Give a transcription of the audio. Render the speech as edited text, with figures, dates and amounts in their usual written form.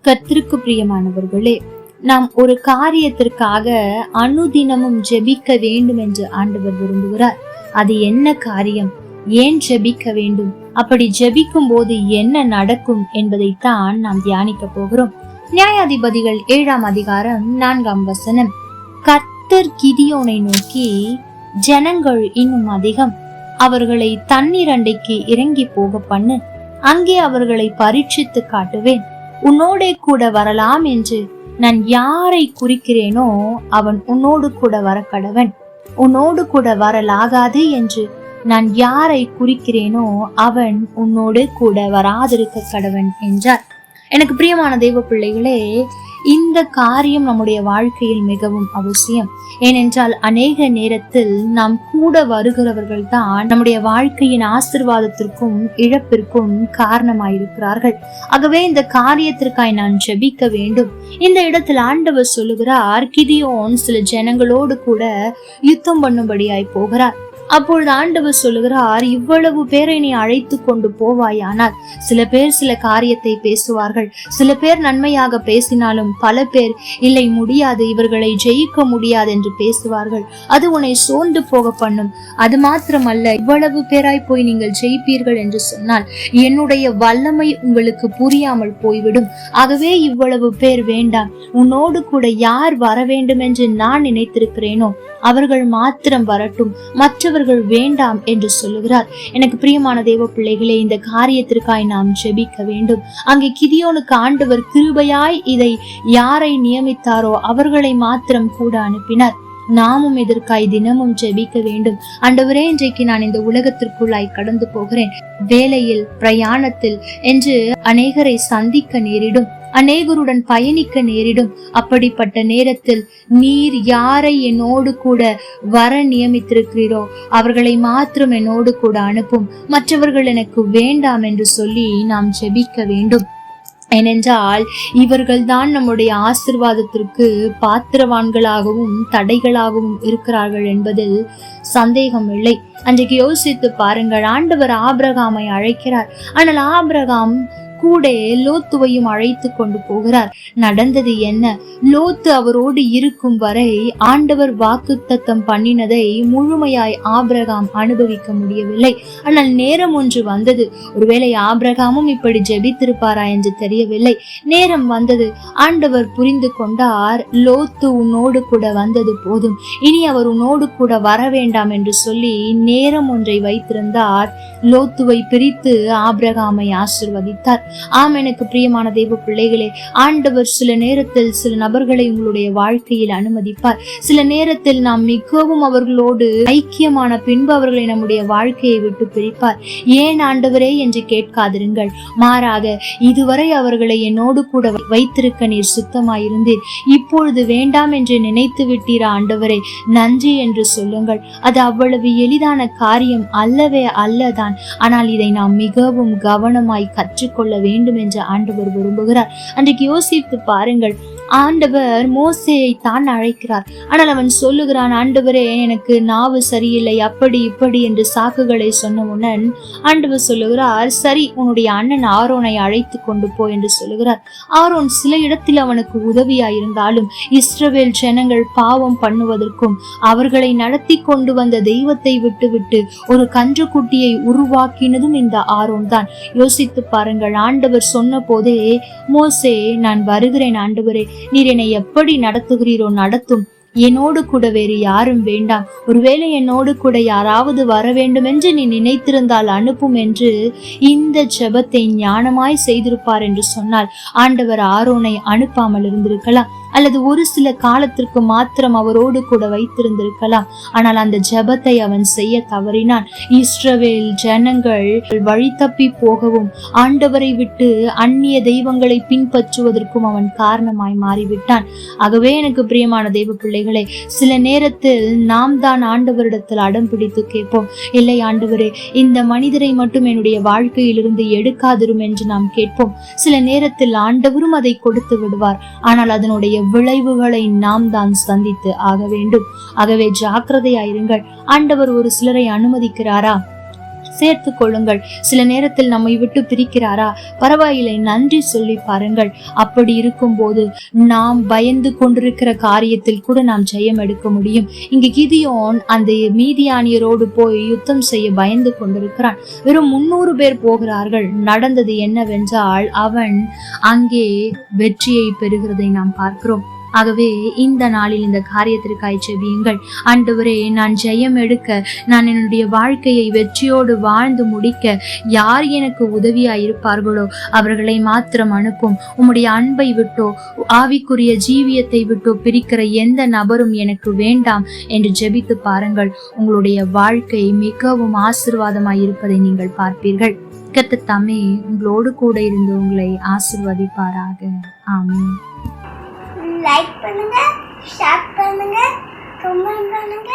கர்த்தருக்கு பிரியமானவர்களே, நாம் ஒரு காரியத்திற்காக அனுதினமும் ஜெபிக்க வேண்டும் என்று ஆண்டவர் விரும்புகிறார். அது என்ன காரியம், ஏன் ஜெபிக்க வேண்டும், அப்படி ஜெபிக்கும் போது என்ன நடக்கும் என்பதைத்தான் நாம் தியானிக்க போகிறோம். நியாயாதிபதிகள் 7ஆம் அதிகாரம் 4ஆம் வசனம். கர்த்தர் கிதியோனை நோக்கி, ஜனங்கள் இன்னும் அதிகம், அவர்களை தண்ணீர் அண்டைக்கு இறங்கி போக பண்ணு, அங்கே அவர்களை பரீட்சித்து காட்டுவேன், உன்னோடே கூட வரலாம் என்று நான் யாரை குறிக்கிறேனோ அவன் உன்னோடு கூட வர கடவன், உன்னோடு கூட வரலாகாது என்று நான் யாரை குறிக்கிறேனோ அவன் உன்னோடு கூட வராதிருக்க கடவன் என்றார். எனக்கு பிரியமான தெய்வ பிள்ளைகளே, இந்த காரியம் நம்முடைய வாழ்க்கையில் மிகவும் அவசியம். ஏனென்றால் அநேக நேரத்தில் நாம் கூட வருகிறவர்கள் தான் நம்முடைய வாழ்க்கையின் ஆசீர்வாதத்திற்கும் இழப்பிற்கும் காரணமாயிருக்கிறார்கள். ஆகவே இந்த காரியத்திற்காய் நான் ஜெபிக்க வேண்டும். இந்த இடத்தில் ஆண்டவர் சொல்லுகிறார், கிதியோன் சில ஜனங்களோடு கூட யுத்தம் பண்ணும்படியாய் போகிறார். அப்பொழுது ஆண்டவர் சொல்லுகிறார், இவ்வளவு பேரை நீ அழைத்து கொண்டு போவாயானால் சில பேர் சில காரியத்தை பேசுவார்கள், சில பேர் நன்மையாக பேசினாலும் பல பேர் இல்லை முடியாது, இவர்களை ஜெயிக்க முடியாது என்று பேசுவார்கள். அது உன்னை சோர்ந்து போக பண்ணும். அது மாத்திரமல்ல, இவ்வளவு பேராய் போய் நீங்கள் ஜெயிப்பீர்கள் என்று சொன்னால் என்னுடைய வல்லமை உங்களுக்கு புரியாமல் போய்விடும். ஆகவே இவ்வளவு பேர் வேண்டாம், உன்னோடு கூட யார் வர வேண்டும் என்று நான் நினைத்திருக்கிறேனோ அவர்கள் மாத்திரம் வரட்டும், மற்றவர்கள் வேண்டாம் என்று சொல்லுகிறார். எனக்கு பிரியமான தேவ பிள்ளைகளே, இந்த காரியத்திற்காய் நாம் ஜெபிக்க வேண்டும். அங்கே கிதியோனுக்கு ஆண்டவர் கிருபையாய் இதை யாரை நியமித்தாரோ அவர்களை மாத்திரம் கூட அனுப்பினார். நாமும் இதற்காய் தினமும் ஜெபிக்க வேண்டும். ஆண்டவரே, இன்றைக்கு நான் இந்த உலகத்திற்குள்ளாய் கடந்து போகிறேன், வேலையில், பிரயாணத்தில் என்று அநேகரை சந்திக்க நேரிடும், அநேகருடன் பயணிக்க நேரிடும். அப்படிப்பட்ட நேரத்தில் நீர் யாரை என்னோடு கூட வர நியமித்திருக்கிறீரோ அவர்களை மாத்திரம் என்னோடு கூட அனுப்பும், மற்றவர்கள் எனக்கு வேண்டாம் என்று சொல்லி நாம் ஜெபிக்க வேண்டும். ஏனென்றால் இவர்கள் தான் நம்முடைய ஆசீர்வாதத்திற்கு பாத்திரவான்களாகவும் தடைகளாகவும் இருக்கிறார்கள் என்பதில் சந்தேகம் இல்லை. அன்றைக்கு யோசித்து பாருங்கள், ஆண்டவர் ஆபிரகாமை அழைக்கிறார். ஆனால் ஆபிரகாம் கூட லோத்துவையும் அழைத்து கொண்டு போகிறார். நடந்தது என்ன? லோத்து அவரோடு இருக்கும் வரை ஆண்டவர் வாக்குத்தத்தம் பண்ணினதை முழுமையாய் ஆபிரகாம் அனுபவிக்க முடியவில்லை. ஆனால் நேரம் ஒன்று வந்தது. ஒருவேளை ஆபிரகாமும் இப்படி ஜெபித்திருப்பாரா என்று தெரியவில்லை. நேரம் வந்தது. ஆண்டவர் புரிந்து கொண்டார், லோத்து உன்னோடு கூட வந்தது போதும், இனி அவர் உன்னோடு கூட வர வேண்டாம் என்று சொல்லி நேரம் ஒன்றை வைத்திருந்தார். லோத்துவை பிரித்து ஆபிரகாமை ஆசீர்வதித்தார். ஆம், எனக்கு பிரியமான தெய்வ பிள்ளைகளே, ஆண்டவர் சில நேரத்தில் சில நபர்களை உங்களுடைய வாழ்க்கையில் அனுமதிப்பார். சில நேரத்தில் நாம் மிகவும் அவர்களோடு ஐக்கியமான பின்பு அவர்களை நம்முடைய வாழ்க்கையை விட்டு பிரிப்பார். ஏன் ஆண்டவரே என்று கேட்காதிருங்கள். மாறாக, இதுவரை அவர்களை என்னோடு கூட வைத்திருக்க நீர் சுத்தமாயிருந்தீர், இப்பொழுது வேண்டாம் என்று நினைத்து விட்டீரா ஆண்டவரே, நன்றி என்று சொல்லுங்கள். அது அவ்வளவு எளிதான காரியம் அல்லவே அல்லதான். ஆனால் இதை நாம் மிகவும் கவனமாய் கற்றுக்கொள்ள வேண்டும் என்று ஆண்டவர் விரும்புகிறார். அன்றைக்கு யோசித்து பாருங்கள், ஆண்டவர் மோசேயை தான் அழைக்கிறார். ஆனால் அவன் சொல்லுகிறான், ஆண்டவரே எனக்கு நாவு சரியில்லை, அப்படி இப்படி என்று சாக்குகளை சொன்னவுடன் ஆண்டவர் சொல்லுகிறார், சரி உன்னுடைய அண்ணன் ஆரோனை அழைத்து கொண்டு போ என்று சொல்லுகிறார். ஆரோன் சில இடத்தில் அவனுக்கு உதவியாயிருந்தாலும் இஸ்ரவேல் ஜனங்கள் பாவம் பண்ணுவதற்கும் அவர்களை நடத்தி கொண்டு வந்த தெய்வத்தை விட்டுவிட்டு ஒரு கன்றுக்குட்டியை உருவாக்கினதும் இந்த ஆரோன் தான். யோசித்து பாருங்கள், ஆண்டவர் சொன்ன போதே, மோசே நான் வருகிறேன் ஆண்டவரே, நீர் என்னை எப்படி நடத்துகிறீரோ நடத்தும், என்னோடு கூட வேறு யாரும் வேண்டாம், ஒருவேளை என்னோடு கூட யாராவது வர வேண்டும் என்று நீ நினைத்திருந்தால் அனுப்பும் என்று இந்த ஜெபத்தை ஞானமாய் செய்திருப்பார் என்று சொன்னால் ஆண்டவர் ஆரோனை அனுப்பாமல் இருந்திருக்கலாம், அல்லது ஒரு சில காலத்திற்கு மாத்திரம் அவரோடு கூட வைத்திருந்திருக்கலாம். ஆனால் அந்த ஜெபத்தை அவன் செய்ய தவறினான். இஸ்ரவேல் ஜனங்கள் வழி தப்பி போகவும் ஆண்டவரை விட்டு அந்நிய தெய்வங்களை பின்பற்றுவதற்கும் அவன் காரணமாய் மாறிவிட்டான். ஆகவே எனக்கு பிரியமான தெய்வ பிள்ளைகளே, சில நேரத்தில் நாம் தான் ஆண்டவரிடத்தில் அடம் பிடித்து கேட்போம், இல்லை ஆண்டவரே இந்த மனிதரை மட்டும் என்னுடைய வாழ்க்கையிலிருந்து எடுக்காதிரும் என்று நாம் கேட்போம். சில நேரத்தில் ஆண்டவரும் அதை கொடுத்து விடுவார். ஆனால் அதனுடைய விளைவுகளை நாம் தான் சந்தித்து ஆக வேண்டும். ஆகவே ஜாக்கிரதையாயிருங்கள். ஆண்டவர் ஒரு சிலரை அனுமதிக்கிறாரா? சேர்த்து கொள்ளுங்கள். சில நேரத்தில் நம்மை விட்டு பிரிக்கிறாரா, பரவாயில்லை, நன்றி சொல்லி பாருங்கள். அப்படி இருக்கும் போது நாம் பயந்து கொண்டிருக்கிற காரியத்தில் கூட நாம் ஜெயம் எடுக்க முடியும். இங்கு கிதியோன் அந்த மீதியானியரோடு போய் யுத்தம் செய்ய பயந்து கொண்டிருக்கிறான். வெறும் 300 பேர் போகிறார்கள். நடந்தது என்னவென்றால் அவன் அங்கே வெற்றியை பெறுகிறதை நாம் பார்க்கிறோம். ஆகவே இந்த நாளில் இந்த காரியத்திற்காய் ஜெபியுங்கள். ஆண்டவரே, நான் ஜெயம் எடுக்க, நான் என்னுடைய வாழ்க்கையை வெற்றியோடு வாழ்ந்து முடிக்க யார் எனக்கு உதவியா இருப்பார்களோ அவர்களை மாத்திரம் அனுப்பும். உம்முடைய அன்பை விட்டோ ஆவிக்குரிய ஜீவியத்தை விட்டோ பிரிக்கிற எந்த நபரும் எனக்கு வேண்டாம் என்று ஜெபித்து பாருங்கள். உங்களுடைய வாழ்க்கை மிகவும் ஆசீர்வாதமாய் இருப்பதை நீங்கள் பார்ப்பீர்கள். கர்த்தர் தாமே உங்களோடு கூட இருந்து உங்களை ஆசீர்வதிப்பாராக. ஆமென். லைக் பண்ணுங்க, ஷேர் பண்ணுங்க, கமெண்ட் பண்ணுங்க.